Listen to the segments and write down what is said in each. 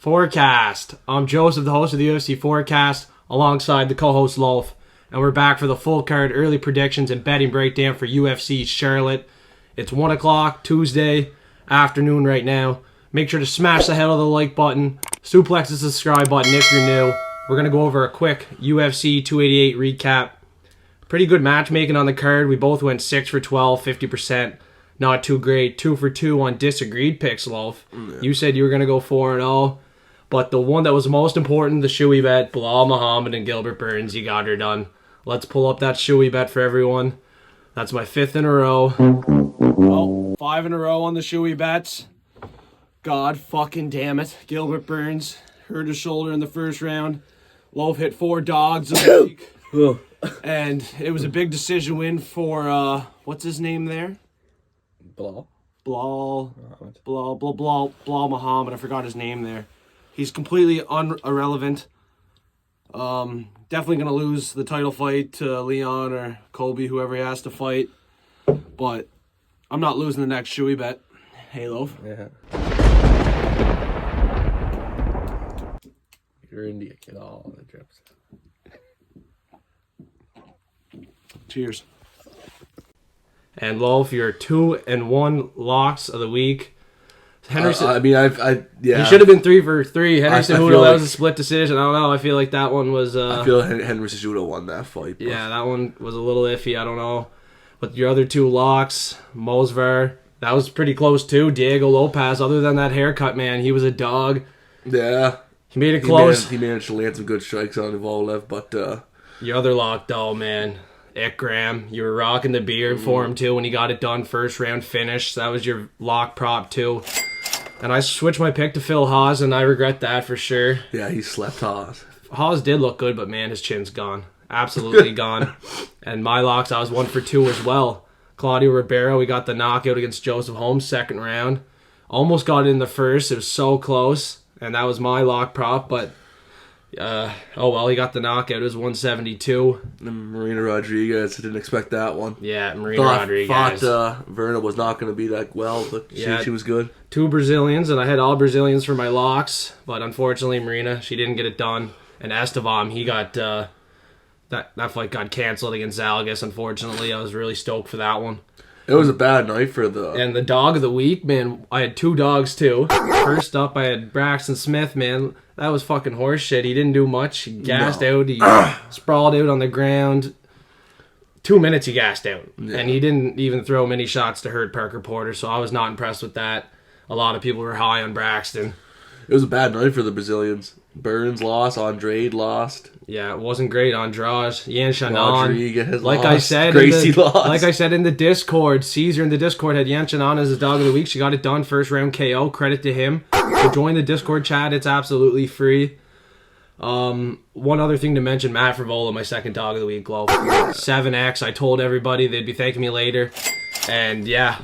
Forecast. I'm Joseph, the host of the UFC Forecast, alongside the co-host Loaf, and we're back for the full card early predictions and betting breakdown for UFC Charlotte. It's 1 o'clock Tuesday afternoon right now. Make sure to smash the hell out of the like button, suplex the subscribe button if you're new. We're going to go over a quick UFC 288 recap. Pretty good matchmaking on the card. We both went 6 for 12, 50%. Not too great. 2 for 2 on disagreed picks, Loaf. Yeah. You said you were going to go 4-0. But the one that was most important, the shoey bet, Belal Muhammad and Gilbert Burns, you got her done. Let's pull up that shoey bet for everyone. That's my 5th in a row. Oh, 5 in a row on the shoey bets. God fucking damn it. Gilbert Burns hurt his shoulder in the first round. Loaf hit 4 dogs of the week. And it was a big decision win for, what's his name there? Belal Muhammad. I forgot his name there. He's completely irrelevant. Definitely going to lose the title fight to Yeon or Cody, whoever he has to fight. But I'm not losing the next shoey bet. Hey, Loaf. Yeah. You're India, get all the drips. Cheers. And Loaf, your 2-1 locks of the week. Henderson. Yeah. He should have been 3 for 3. Henderson, that like, was a split decision. I don't know. I feel like that one was. I feel Henry Cejudo won that fight. But. Yeah, that one was a little iffy. I don't know. But your other 2 locks, Mosver, that was pretty close too. Diego Lopez. Other than that haircut, man, he was a dog. Yeah. He made it close. He managed to land some good strikes on Kovalev, but. Your other lock, though, man. Ikram, you were rocking the beard for him too when he got it done, first round finish. That was your lock prop too. And I switched my pick to Phil Haas, and I regret that for sure. Yeah, he slept Haas. Haas did look good, but man, his chin's gone. Absolutely gone. And my locks, I was 1 for 2 as well. Claudio Ribeiro, we got the knockout against Joseph Bohm, second round. Almost got it in the first. It was so close. And that was my lock prop, but oh well, he got the knockout. It was 172. And Marina Rodriguez, I didn't expect that one. Yeah, Marina Rodriguez. Thought Verna was not going to be that well, but she was good. 2 Brazilians, and I had all Brazilians for my locks, but unfortunately Marina, she didn't get it done. And Estevam, he got that fight got canceled against Zalgas. Unfortunately, I was really stoked for that one. It was a bad night for And the dog of the week, man, I had 2 dogs too. First up, I had Braxton Smith, man. That was fucking horse shit. He didn't do much. He gassed out. He sprawled out on the ground. 2 minutes he gassed out. Yeah. And he didn't even throw many shots to hurt Parker Porter, so I was not impressed with that. A lot of people were high on Braxton. It was a bad night for the Brazilians. Burns lost. Andrade lost. Yeah, it wasn't great. Andrade, Yeon, Rodriguez like lost. I said, Gracie lost. Like I said in the Discord, Caesar in the Discord had Yeon as his dog of the week. She got it done, first round KO. Credit to him. So join the Discord chat. It's absolutely free. One other thing to mention, Matt Frivola, my second dog of the week, Glow. 7X. I told everybody they'd be thanking me later. And yeah,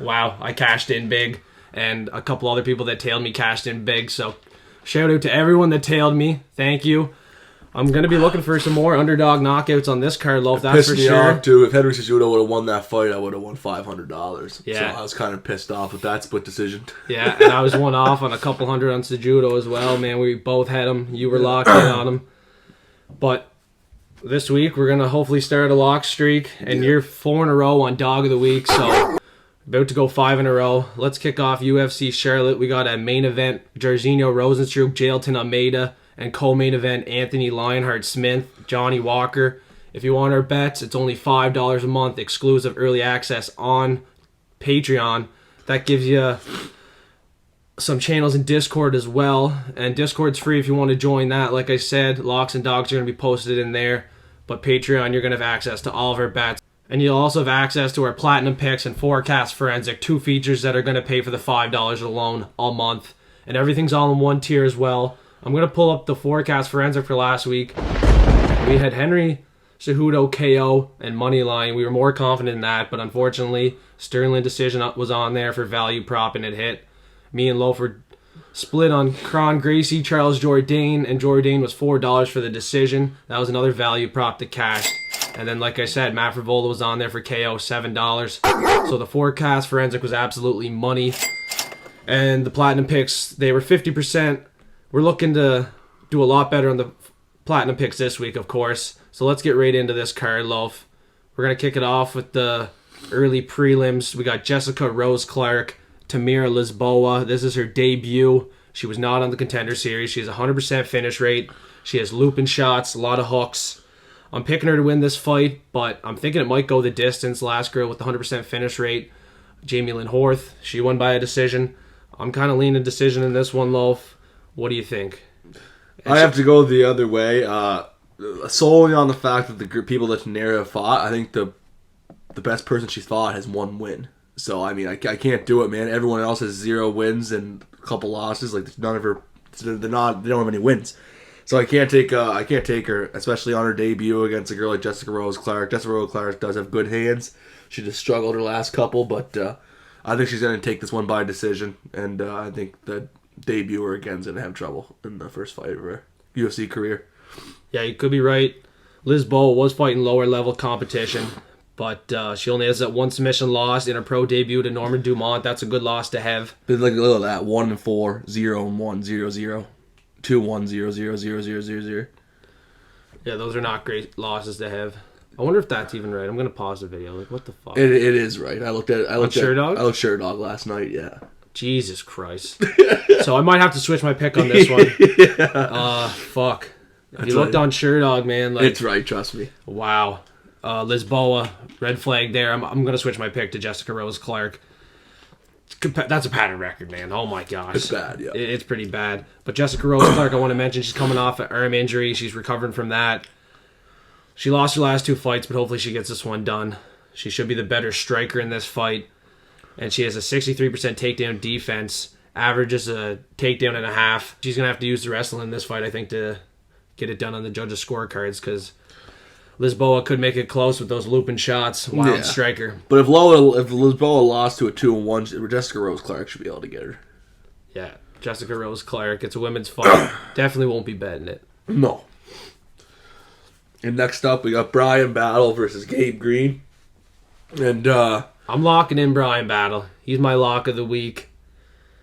wow, I cashed in big. And a couple other people that tailed me cashed in big. So shout out to everyone that tailed me. Thank you. I'm going to be looking for some more underdog knockouts on this card, Loaf. That's for sure. Off too. If Henry Cejudo would have won that fight, I would have won $500. Yeah. So I was kind of pissed off with that split decision. Yeah, and I was one off on a couple hundred on Cejudo as well, man. We both had him. You were locked in on him. But this week, we're going to hopefully start a lock streak, and you're 4 in a row on dog of the week, so about to go 5 in a row. Let's kick off UFC Charlotte. We got a main event, Jairzinho, Rozenstruik, Jailton, Almeida, and co-main event, Anthony Lionheart-Smith, Johnny Walker. If you want our bets, it's only $5 a month, exclusive early access on Patreon. That gives you some channels in Discord as well. And Discord's free if you want to join that. Like I said, locks and dogs are going to be posted in there. But Patreon, you're going to have access to all of our bets. And you'll also have access to our Platinum Picks and Forecast Forensic, 2 features that are going to pay for the $5 alone all month. And everything's all in one tier as well. I'm going to pull up the Forecast Forensic for last week. We had Henry Cejudo KO and Moneyline. We were more confident in that, but unfortunately, Sterling decision was on there for value prop, and it hit. Me and Loafer split on Kron Gracie, Charles Jourdain, and Jourdain was $4 for the decision. That was another value prop that cashed. And then, like I said, Matt Frivola was on there for KO, $7. So the Forecast Forensic was absolutely money. And the Platinum Picks, they were 50% we're looking to do a lot better on the platinum picks this week, of course. So let's get right into this card, Loaf. We're going to kick it off with the early prelims. We got Jessica Rose Clark, Tainara Lisboa. This is her debut. She was not on the Contender Series. She has a 100% finish rate. She has looping shots, a lot of hooks. I'm picking her to win this fight, but I'm thinking it might go the distance. Last girl with the 100% finish rate, Jamie Lynn Horth. She won by a decision. I'm kind of leaning decision in this one, Loaf. What do you think? I have to go the other way. Solely on the fact that the people that Tainara fought, I think the best person she's fought has one win. So, I mean, I can't do it, man. Everyone else has 0 wins and a couple losses. Like, none of her, they don't have any wins. So I can't take her, especially on her debut against a girl like Jessica Rose Clark. Jessica Rose Clark does have good hands. She just struggled her last couple, but I think she's going to take this one by decision. And I think the debuter again is going to have trouble in the first fight of her UFC career. Yeah, you could be right. Lisboa was fighting lower level competition, but she only has that one submission loss in her pro debut to Norman Dumont. That's a good loss to have. But like a little of that 1-4, 0-1, 0-0, 2-1, 0-0, 0-0, 0-0. Yeah, those are not great losses to have. I wonder if that's even right. I'm gonna pause the video. Like, what the fuck? It is right. I looked Sherdog? I looked Sherdog last night. Yeah. Jesus Christ. So I might have to switch my pick on this one. Yeah. Fuck. If That's you looked right. on Sherdog, man, like, It's right. Trust me. wow. Lisboa, red flag there. I'm gonna switch my pick to Jessica Rose Clark. That's a pattern record, man. Oh my gosh. It's bad, yeah. It's pretty bad. But Jessica Rose Clark, I want to mention, she's coming off an arm injury. She's recovering from that. She lost her last 2 fights, but hopefully she gets this one done. She should be the better striker in this fight. And she has a 63% takedown defense. Averages a takedown and a half. She's going to have to use the wrestling in this fight, I think, to get it done on the judges' scorecards, because Lisboa could make it close with those looping shots. Wild striker. But if Lisboa lost to a 2-1, Jessica Rose Clark should be able to get her. Yeah, Jessica Rose Clark. It's a women's fight. Definitely won't be betting it. No. And next up, we got Bryan Battle versus Gabe Green. And I'm locking in Bryan Battle. He's my lock of the week.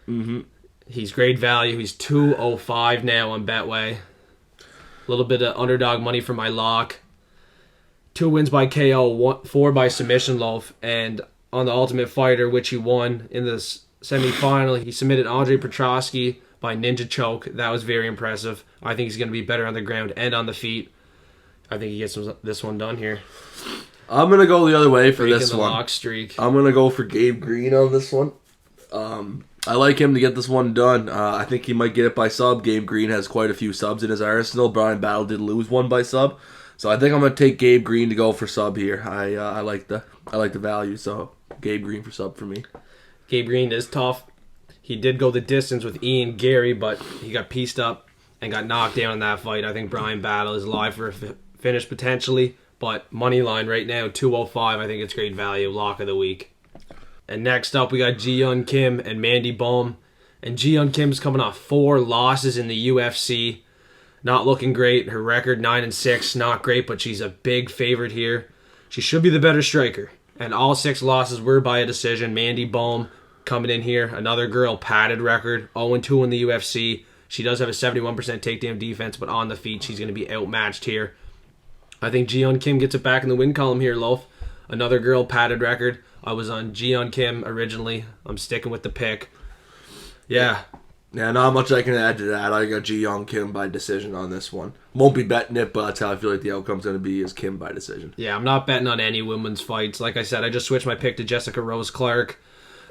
mm-hmm. He's great value. He's 205 now on Betway. A little bit of underdog money for my lock. 2 wins by KO, 4 by submission, Loaf. And on the Ultimate Fighter, which he won in the semifinal, he submitted Andre Petrosky by ninja choke. That was very impressive. I think he's going to be better on the ground and on the feet. I think he gets this one done here. I'm going to go the other way for Breaking this the one. lock streak. I'm going to go for Gabe Green on this one. I like him to get this one done. I think he might get it by sub. Gabe Green has quite a few subs in his arsenal. Bryan Battle did lose one by sub. So I think I'm going to take Gabe Green to go for sub here. I like the value, so Gabe Green for sub for me. Gabe Green is tough. He did go the distance with Ian Garry, but he got pieced up and got knocked down in that fight. I think Bryan Battle is live for a finish potentially, but money line right now, 205. I think it's great value. Lock of the week. And next up, we got Yeon Kim and Mandy Bohm. And Yeon Kim's coming off 4 losses in the UFC. Not looking great. Her record 9-6, not great, but she's a big favorite here. She should be the better striker. And all 6 losses were by a decision. Mandy Bohm coming in here. Another girl, padded record, 0-2 in the UFC. She does have a 71% takedown defense, but on the feet, she's going to be outmatched here. I think Yeon Kim gets it back in the win column here, Loaf. Another girl, padded record. I was on Yeon Kim originally. I'm sticking with the pick. Yeah. Yeah, not much I can add to that. I got Yeon Kim by decision on this one. Won't be betting it, but that's how I feel like the outcome's going to be, is Kim by decision. Yeah, I'm not betting on any women's fights. Like I said, I just switched my pick to Jessica Rose Clark.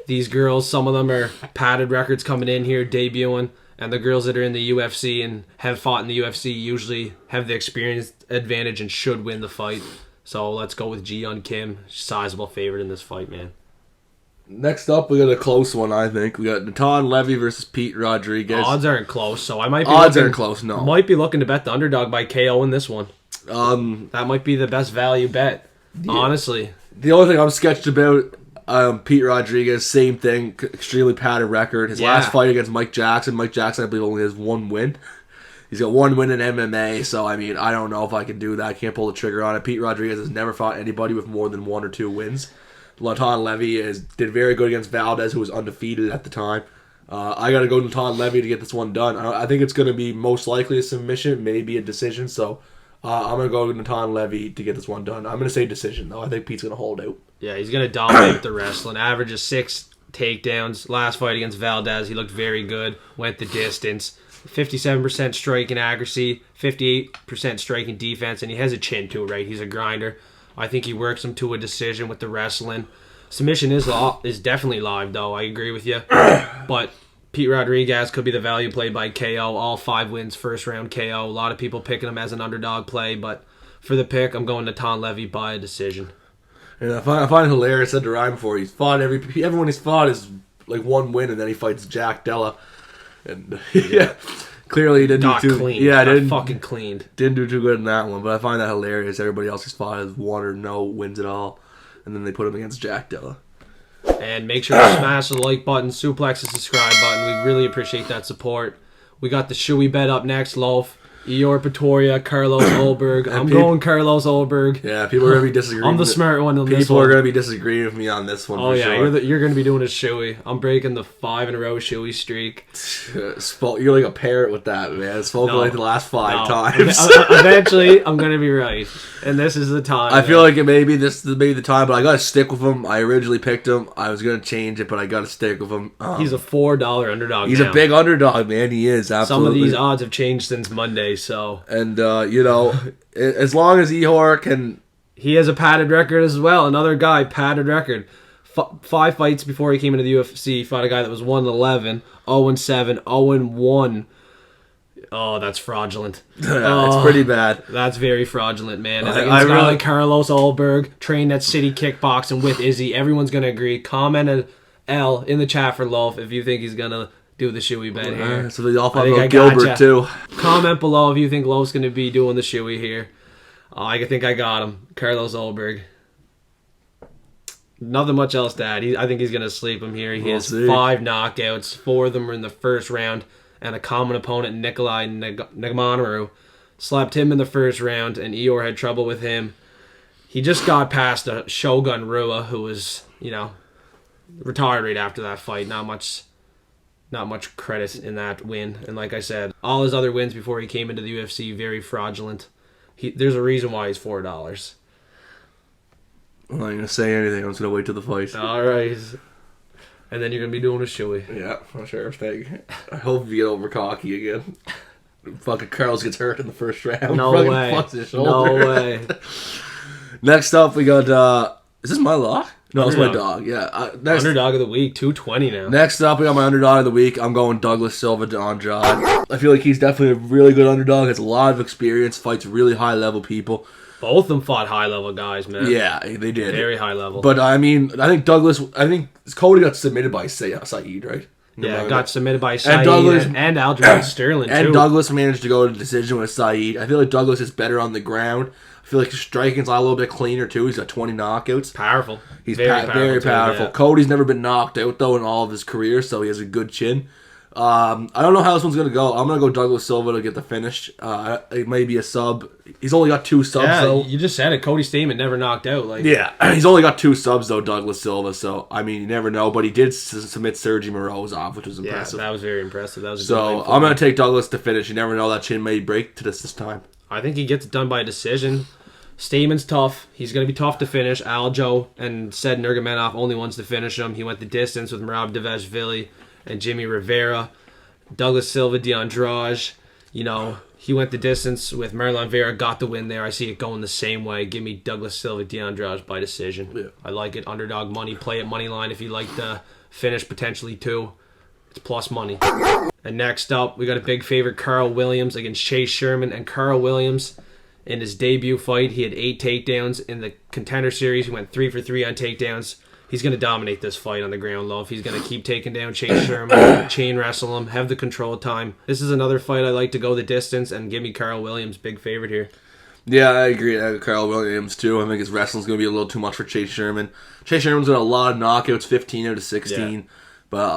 These girls, some of them are padded records coming in here, debuting. And the girls that are in the UFC and have fought in the UFC usually have the experience advantage and should win the fight. So let's go with Yeon Kim. Sizable favorite in this fight, man. Next up, we got a close one, I think. We got Natan Levy versus Pete Rodriguez. Odds aren't close, so I might be aren't close, no. Might be looking to bet the underdog by KO in this one. That might be the best value bet, honestly. The only thing I'm sketched about, Pete Rodriguez, same thing, extremely padded record. His last fight against Mike Jackson, I believe, only has 1 win. He's got 1 win in MMA, so, I mean, I don't know if I can do that. I can't pull the trigger on it. Pete Rodriguez has never fought anybody with more than 1 or 2 wins. Natan Levy did very good against Valdez, who was undefeated at the time. I got to go Natan Levy to get this one done. I think it's going to be most likely a submission, maybe a decision. So I'm going to go Natan Levy to get this one done. I'm going to say decision, though. I think Pete's going to hold out. Yeah, he's going to dominate the wrestling. Averages 6 takedowns. Last fight against Valdez, he looked very good. Went the distance. 57% striking accuracy, 58% striking defense, and he has a chin too, right? He's a grinder. I think he works him to a decision with the wrestling. Submission is definitely live, though. I agree with you. But Pete Rodriguez could be the value play by KO. All 5 wins, first round KO. A lot of people picking him as an underdog play, but for the pick, I'm going to Natan Levy by a decision. And I find it hilarious. I said to Ryan before, he's fought everyone he's fought is like 1 win, and then he fights Jack Della, and clearly he didn't Not do too clean. Yeah, didn't fucking cleaned. Didn't do too good in that one, but I find that hilarious. Everybody else he's fought has 1 or no wins at all, and then they put him against Jack Della. And make sure to smash the like button, suplex the subscribe button. We really appreciate that support. We got the shoey bet up next, Loaf. Ihor, Potieria, Carlos Ulberg. I'm going Carlos Ulberg. Yeah, people are going to be disagreeing. I'm the smart one on this one. People are going to be disagreeing with me on this one. Oh, for yeah, sure. you're going to be doing a shoey. I'm breaking the 5 in a row shoey streak. You're like a parrot with that, man. It's spoken like the last 5 times. Eventually, I'm going to be right. And this is the time. I feel like it may be the time, but I got to stick with him. I originally picked him. I was going to change it, but I got to stick with him. He's a $4 underdog He's now. a big underdog, man. He is, absolutely. Some of these odds have changed since Monday, so... And, as long as Ihor can... He has a padded record as well. Another guy, padded record. 5 fights before he came into the UFC. He fought a guy that was 1-11, 0-7, 0-1. Oh, that's fraudulent. It's pretty bad. That's very fraudulent, man. And against a guy like Carlos Ulberg, trained at City Kickboxing with Izzy. Everyone's going to agree. Comment an L in the chat for Loaf if you think he's going to do the shoey bet here. So they all thought about Gilbert, too. Comment below if you think Loaf's going to be doing the shoey here. I think I got him. Carlos Ulberg. Nothing much else to add. I think he's going to sleep him here. He has 5 knockouts. 4 of them were in the first round. And a common opponent, Nikolai Nagamaru, slapped him in the first round, and Ihor had trouble with him. He just got past a Shogun Rua, who was, retired right after that fight. Not much credit in that win. And like I said, all his other wins before he came into the UFC, very fraudulent. There's a reason why he's $4. I'm not going to say anything. I'm just going to wait till the fight. All right. And then you're going to be doing a shoey. Yeah, for sure thing. I hope you get over cocky again. Fucking Karl gets hurt in the first round. No way. No way. Next up, we got... is this my lock? No, it's my dog. Yeah. Underdog of the week, 220 now. Next up, we got my underdog of the week. I'm going Douglas Silva to Andrade. I feel like he's definitely a really good underdog. Has a lot of experience. Fights really high-level people. Both of them fought high-level guys, man. Yeah, they did. Very high level. But, I think Cody got submitted by Saeed, right? Yeah, got submitted by Saeed and Aljamain Sterling, too. And Douglas managed to go to decision with Saeed. I feel like Douglas is better on the ground. I feel like his striking's a little bit cleaner, too. He's got 20 knockouts. Powerful. He's very powerful. Yeah. Cody's never been knocked out, though, in all of his career, so he has a good chin. I don't know how this one's going to go. I'm going to go Douglas Silva to get the finish. It may be a sub. He's only got 2 subs, though. You just said it. Cody Stamann never knocked out. Yeah, he's only got 2 subs, though, Douglas Silva. So, you never know. But he did submit Sergi Morozov, which was impressive. Yeah, that was very impressive. I'm going to take Douglas to finish. You never know. That chin may break to this time. I think he gets it done by a decision. Stamann's tough. He's going to be tough to finish. Aljo and Said Nurmagomedov only ones to finish him. He went the distance with Merab Dvalishvili and Jimmy Rivera. Douglas Silva, Andrade, he went the distance with Marlon Vera, got the win there. I see it going the same way. Give me Douglas Silva, Andrade by decision. Yeah. I like it. Underdog money. Play at money line if you like the finish potentially too. It's plus money. And next up, we got a big favorite, Karl Williams against Chase Sherman. And Karl Williams, in his debut fight, he had 8 takedowns. In the Contender Series, he went 3 for 3 on takedowns. He's going to dominate this fight on the ground, Love. He's going to keep taking down Chase Sherman, chain wrestle him, have the control time. This is another fight I like to go the distance and give me Karl Williams, big favorite here. Yeah, I agree. I got Karl Williams, too. I think his wrestling's going to be a little too much for Chase Sherman. Chase Sherman's got a lot of knockouts, 15 out of 16. Yeah. But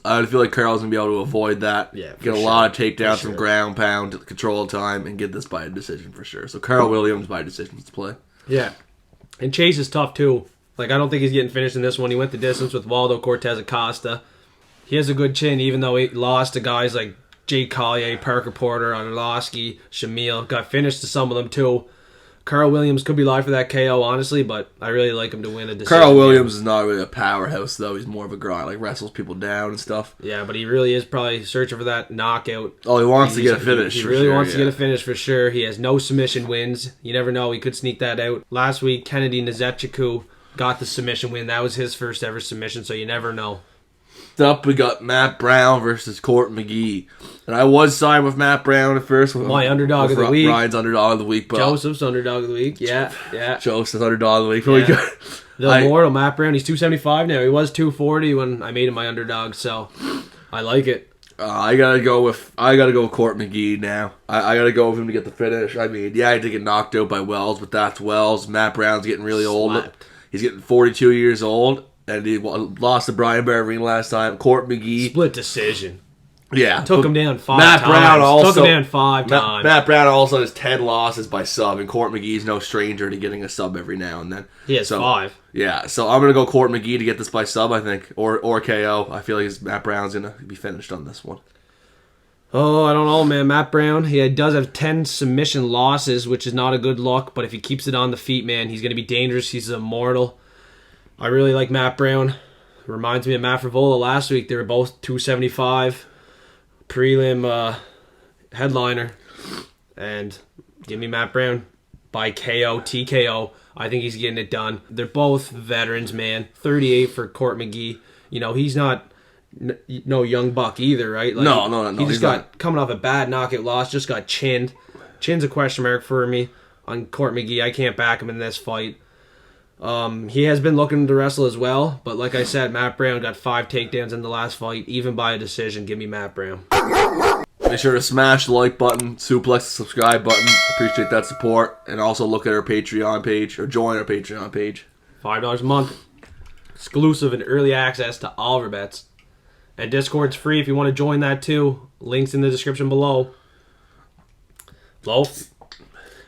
I feel like Karl's going to be able to avoid that. Yeah, get a lot of takedowns from ground pound, control time, and get this by a decision for sure. So Karl Williams by decision to play. Yeah. And Chase is tough, too. I don't think he's getting finished in this one. He went the distance with Waldo Cortez Acosta. He has a good chin, even though he lost to guys like Jake Collier, Parker Porter, Arlovsky, Shamil. Got finished to some of them too. Carl Williams could be live for that KO, honestly, but I really like him to win a decision. Carl Williams is not really a powerhouse, though. He's more of a grind, like wrestles people down and stuff. Yeah, but he really is probably searching for that knockout. Oh, he wants to get a finish. He really wants to get a finish for sure. He has no submission wins. You never know. He could sneak that out. Last week, Kennedy Nzechukwu got the submission win. That was his first ever submission, so you never know. Up, we got Matt Brown versus Court McGee. And I was signed with Matt Brown at first. My underdog of the week. Ryan's underdog of the week. But Joseph's underdog of the week. Yeah. Joseph's underdog of the week. Really good. The immortal Matt Brown. He's 275 now. He was 240 when I made him my underdog, so I like it. I gotta go with Court McGee now. I gotta go with him to get the finish. I mean, yeah, he did get knocked out by Wells, but that's Wells. Matt Brown's getting really old. He's getting 42 years old. And he lost to Bryan last time. Court McGee. Split decision. Yeah. Took him down five times. Matt Brown also has 10 losses by sub, and Court McGee's no stranger to getting a sub every now and then. He has 5. Yeah, so I'm going to go Court McGee to get this by sub, I think, or KO. I feel like Matt Brown's going to be finished on this one. Oh, I don't know, man. Matt Brown, he does have 10 submission losses, which is not a good look, but if he keeps it on the feet, man, he's going to be dangerous. He's immortal. I really like Matt Brown. Reminds me of Matt Frivola last week. They were both 275 prelim headliner. And give me Matt Brown by KO, TKO. I think he's getting it done. They're both veterans, man. 38 for Court McGee. You know, he's not no young buck either, right? Like, no. He just got coming off a bad knockout loss. Just got chinned. Chin's a question mark for me on Court McGee. I can't back him in this fight. He has been looking to wrestle as well, but like I said, Matt Brown got 5 takedowns in the last fight, even by a decision. Give me Matt Brown. Make sure to smash the like button, suplex the subscribe button. Appreciate that support, and also look at our Patreon page, or join our Patreon page. $5 a month. Exclusive and early access to all of our bets. And Discord's free if you want to join that too. Links in the description below. Loaf.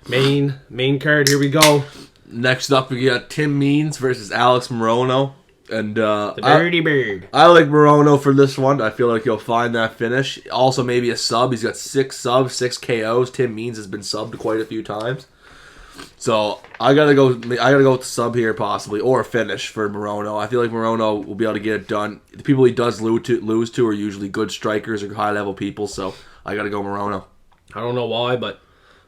Main card, here we go. Next up, we got Tim Means versus Alex Morono. And the Dirty Bird. I like Morono for this one. I feel like he'll find that finish. Also, maybe a sub. He's got 6 subs, 6 KOs. Tim Means has been subbed quite a few times. So I gotta go with the sub here possibly, or a finish for Morono. I feel like Morono will be able to get it done. The people he does lose to are usually good strikers or high level people. So I gotta go Morono. I don't know why, but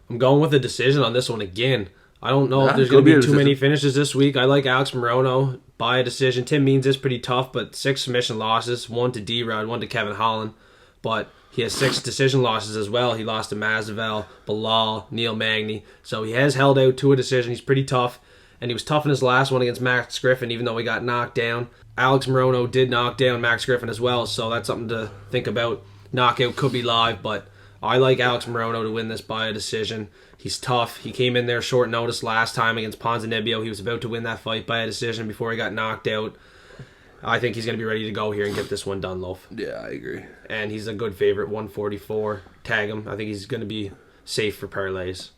I'm going with a decision on this one again. I don't know if there's going to be too many finishes this week. I like Alex Morono by a decision. Tim Means is pretty tough, but 6 submission losses. 1 to D-Rod, 1 to Kevin Holland. But he has 6 decision losses as well. He lost to Masvidal, Bilal, Neil Magny. So he has held out to a decision. He's pretty tough. And he was tough in his last one against Max Griffin, even though he got knocked down. Alex Morono did knock down Max Griffin as well, so that's something to think about. Knockout could be live, but I like Alex Morono to win this by a decision. He's tough. He came in there short notice last time against Ponzinibbio. He was about to win that fight by a decision before he got knocked out. I think he's going to be ready to go here and get this one done, Loaf. Yeah, I agree. And he's a good favorite, 144. Tag him. I think he's going to be safe for parlays.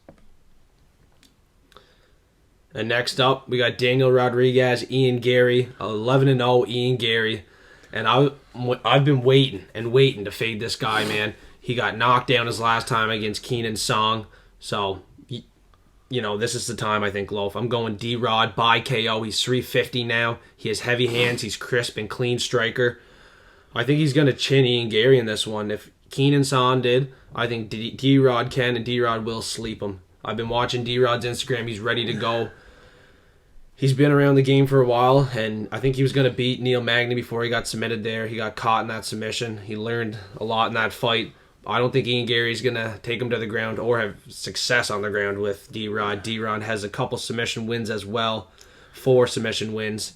And next up, we got Daniel Rodriguez, Ian Garry, 11-0 Ian Garry. And I've been waiting to fade this guy, man. He got knocked down his last time against Keenan Song. So, you know, this is the time, I think, Loaf. I'm going D-Rod by KO. He's 350 now. He has heavy hands. He's crisp and clean striker. I think he's going to chin Ian Garry in this one. If Keenan Song did, I think D-Rod can, and D-Rod will sleep him. I've been watching D-Rod's Instagram. He's ready to go. He's been around the game for a while, and I think he was going to beat Neil Magny before he got submitted there. He got caught in that submission. He learned a lot in that fight. I don't think Ian Garry's going to take him to the ground or have success on the ground with D-Rod. D-Rod has a couple submission wins as well. 4 submission wins.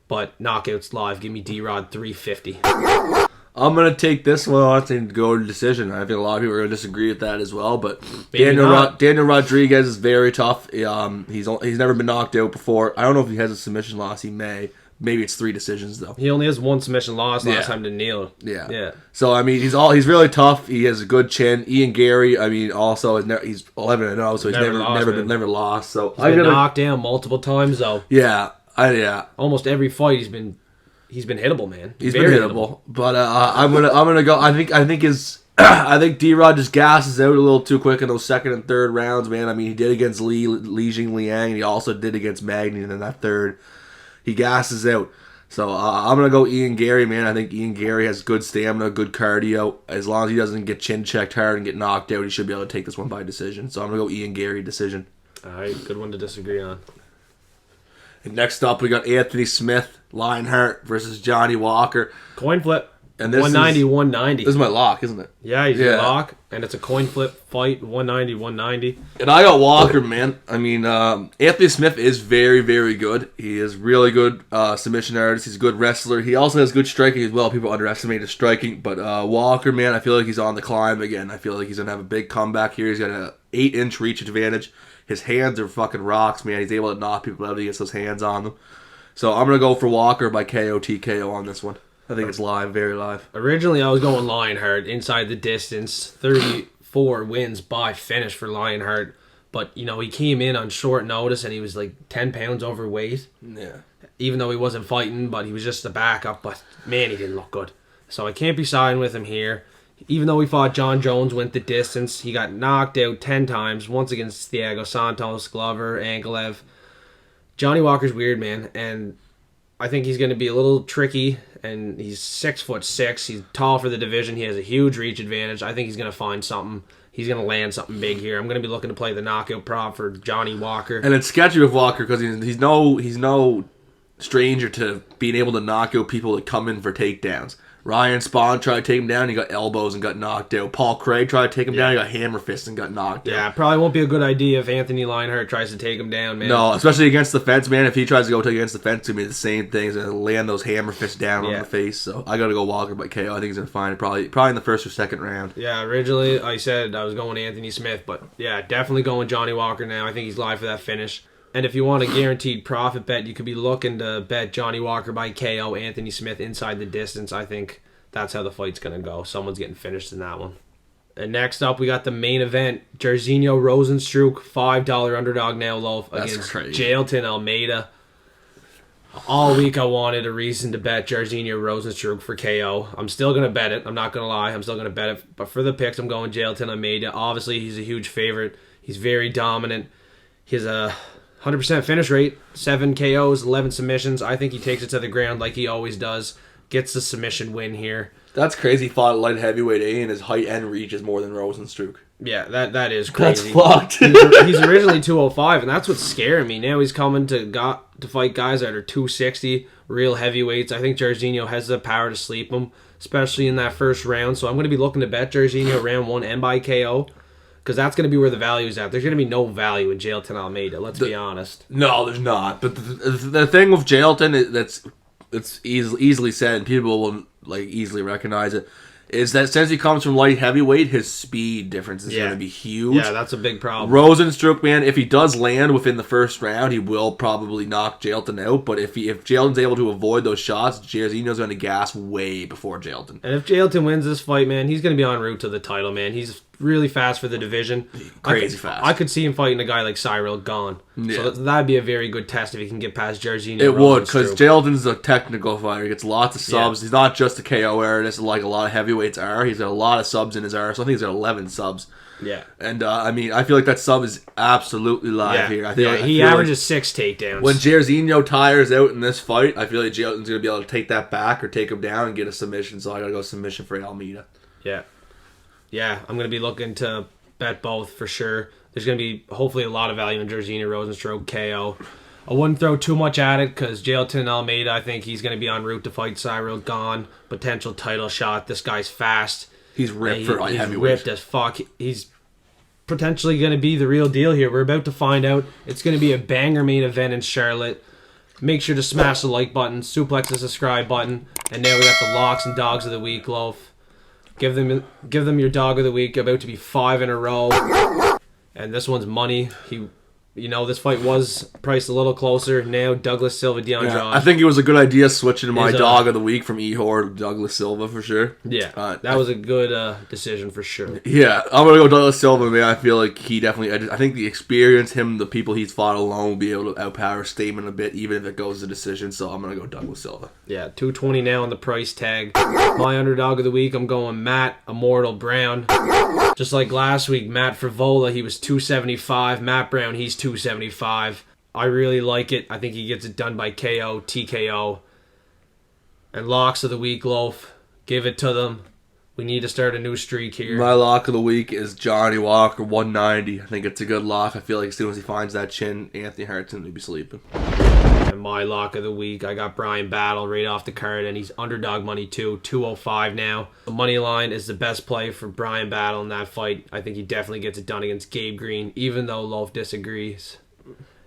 But knockouts live. Give me D-Rod 350. I'm going to take this one on and go to decision. I think a lot of people are going to disagree with that as well. But Daniel Rodriguez is very tough. He's never been knocked out before. I don't know if he has a submission loss. He may. Maybe it's 3 decisions though. He only has 1 submission loss last time to Neil. Yeah. So I mean, he's really tough. He has a good chin. Ian Garry, I mean, also he's 11-0, so he's never lost. So he's been knocked down multiple times though. Yeah. Almost every fight he's been he's been hittable, man. He's been hittable. But I'm gonna go. I think his I think D-Rod just gasses out a little too quick in those second and third rounds, man. I mean, he did against Li Jing Liang, and he also did against Magny, and in that third, he gasses out. So I'm going to go Ian Garry, man. I think Ian Garry has good stamina, good cardio. As long as he doesn't get chin checked hard and get knocked out, he should be able to take this one by decision. So I'm going to go Ian Garry decision. All right, good one to disagree on. And next up, we got Anthony Smith, Lionheart versus Johnny Walker. Coin flip. And this 190, 190. This is my lock, isn't it? Yeah, he's your lock, and it's a coin flip fight, 190, 190. And I got Walker, man. I mean, Anthony Smith is very, very good. He is really good submission artist. He's a good wrestler. He also has good striking as well. People underestimate his striking. But Walker, man, I feel like he's on the climb again. I feel like he's going to have a big comeback here. He's got an 8-inch reach advantage. His hands are fucking rocks, man. He's able to knock people out if he gets those hands on them. So I'm going to go for Walker by KO TKO on this one. I think it's live, very live. Originally, I was going Lionheart inside the distance. 34 wins by finish for Lionheart. But, you know, he came in on short notice and he was like 10 pounds overweight. Yeah. Even though he wasn't fighting, but he was just a backup. But, man, he didn't look good. So I can't be siding with him here. Even though he fought John Jones, went the distance, he got knocked out 10 times. Once against Thiago Santos, Glover, Ankalev. Johnny Walker's weird, man. And I think he's going to be a little tricky. And he's 6'6". He's tall for the division. He has a huge reach advantage. I think he's going to find something. He's going to land something big here. I'm going to be looking to play the knockout prop for Johnny Walker. And it's sketchy with Walker because he's no stranger to being able to knock out people that come in for takedowns. Ryan Spawn tried to take him down, he got elbows and got knocked out. Paul Craig tried to take him down, he got hammer fists and got knocked out. Yeah, probably won't be a good idea if Anthony Lionheart tries to take him down, man. No, especially against the fence, man. If he tries to go against the fence, it's going to be the same thing. He's going to land those hammer fists down on the face. So I got to go Walker by KO. I think he's going to find it probably in the first or second round. Yeah, originally I said I was going Anthony Smith, but yeah, definitely going Johnny Walker now. I think he's live for that finish. And if you want a guaranteed profit bet, you could be looking to bet Johnny Walker by KO, Anthony Smith inside the distance. I think that's how the fight's going to go. Someone's getting finished in that one. And next up, we got the main event. Jairzinho Rozenstruik, $5 underdog now loaf against Jailton Almeida. All week I wanted a reason to bet Jairzinho Rozenstruik for KO. I'm still going to bet it. I'm not going to lie. I'm still going to bet it. But for the picks, I'm going Jailton Almeida. Obviously, he's a huge favorite. He's very dominant. He has a 100% finish rate. 7 KOs, 11 submissions. I think he takes it to the ground like he always does. Gets the submission win here. That's crazy. He fought at light heavyweight A, and his height and reach is more than Rozenstruik. Yeah, that is crazy. That's fucked. He's originally 205, and that's what's scaring me. Now he's coming to fight guys that are 260, real heavyweights. I think Jairzinho has the power to sleep him, especially in that first round. So I'm going to be looking to bet Jairzinho round 1 and by KO, because that's going to be where the value is at. There's going to be no value in Jailton Almeida, let's be honest. No, there's not. But the thing with Jailton that's easily said, and people will easily recognize it, is that since he comes from light heavyweight, his speed difference is going to be huge. Yeah, that's a big problem. Rozenstruik, man, if he does land within the first round, he will probably knock Jailton out. But if Jailton's able to avoid those shots, Jairzinho's going to gas way before Jailton. And if Jailton wins this fight, man, he's going to be en route to the title, man. He's really fast for the division. Crazy fast. I could see him fighting a guy like Cyril Gahn. Yeah. So that'd be a very good test if he can get past Jairzinho. It would, because Jailton's a technical fighter. He gets lots of subs. He's not just a KO artist like a lot of heavyweights are. He's got a lot of subs in his arse. I think he's got 11 subs. Yeah. And, I feel like that sub is absolutely live here. He averages 6 takedowns. When Jairzinho tires out in this fight, I feel like Jailton's going to be able to take that back or take him down and get a submission. So I got to go submission for Almeida. Yeah. Yeah, I'm going to be looking to bet both for sure. There's going to be hopefully a lot of value in Jairzinho Rozenstruik KO. I wouldn't throw too much at it because Jailton Almeida, I think he's going to be en route to fight Cyril Gahn. Potential title shot. This guy's fast. He's ripped for light heavyweight. He's ripped as fuck. He's potentially going to be the real deal here. We're about to find out. It's going to be a banger main event in Charlotte. Make sure to smash the like button, suplex the subscribe button, and now we got the locks and dogs of the week, Loaf. Give them your dog of the week. About to be 5 in a row. And this one's money. He You know, this fight was priced a little closer. Now, Douglas Silva, Andrade. Yeah, I think it was a good idea switching my dog of the week from Ihor to Douglas Silva for sure. Yeah, that was a good decision for sure. Yeah, I'm going to go Douglas Silva, man. I feel like he definitely... I think the experience, the people he's fought alone will be able to outpower Stamann a bit, even if it goes to decision. So I'm going to go Douglas Silva. Yeah, $220 now on the price tag. My underdog of the week, I'm going Matt Immortal Brown. Just like last week, Matt Frivola, he was $275. Matt Brown, he's $275. I really like it. I think he gets it done by KO, TKO. And locks of the week, Loaf. Give it to them. We need to start a new streak here. My lock of the week is Johnny Walker, 190. I think it's a good lock. I feel like as soon as he finds that chin, Anthony Hartson will be sleeping. And my lock of the week, I got Bryan Battle right off the card, and he's underdog money too, 205 now. The money line is the best play for Bryan Battle in that fight. I think he definitely gets it done against Gabe Green, even though Loaf disagrees.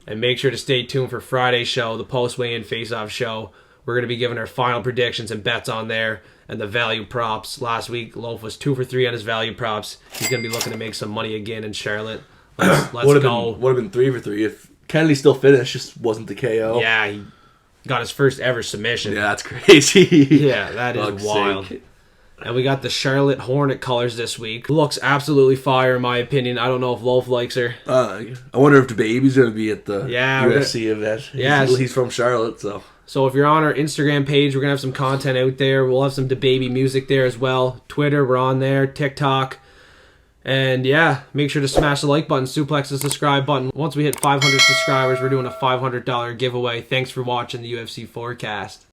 And make sure to stay tuned for Friday's show, the post-weigh-in face-off show. We're going to be giving our final predictions and bets on there, and the value props. Last week, Loaf was 2 for 3 on his value props. He's going to be looking to make some money again in Charlotte. Let's go. Would have been 3 for 3 if Kennedy still finished, just wasn't the KO. Yeah, he got his first ever submission. Yeah, that's crazy. Yeah, that is wild. Sake. And we got the Charlotte Hornet colors this week. Looks absolutely fire in my opinion. I don't know if Loaf likes her. I wonder if the baby's going to be at the UFC event. Yeah, he's from Charlotte, so... So if you're on our Instagram page, we're going to have some content out there. We'll have some DaBaby music there as well. Twitter, we're on there. TikTok. And yeah, make sure to smash the like button, suplex the subscribe button. Once we hit 500 subscribers, we're doing a $500 giveaway. Thanks for watching the UFC Forecast.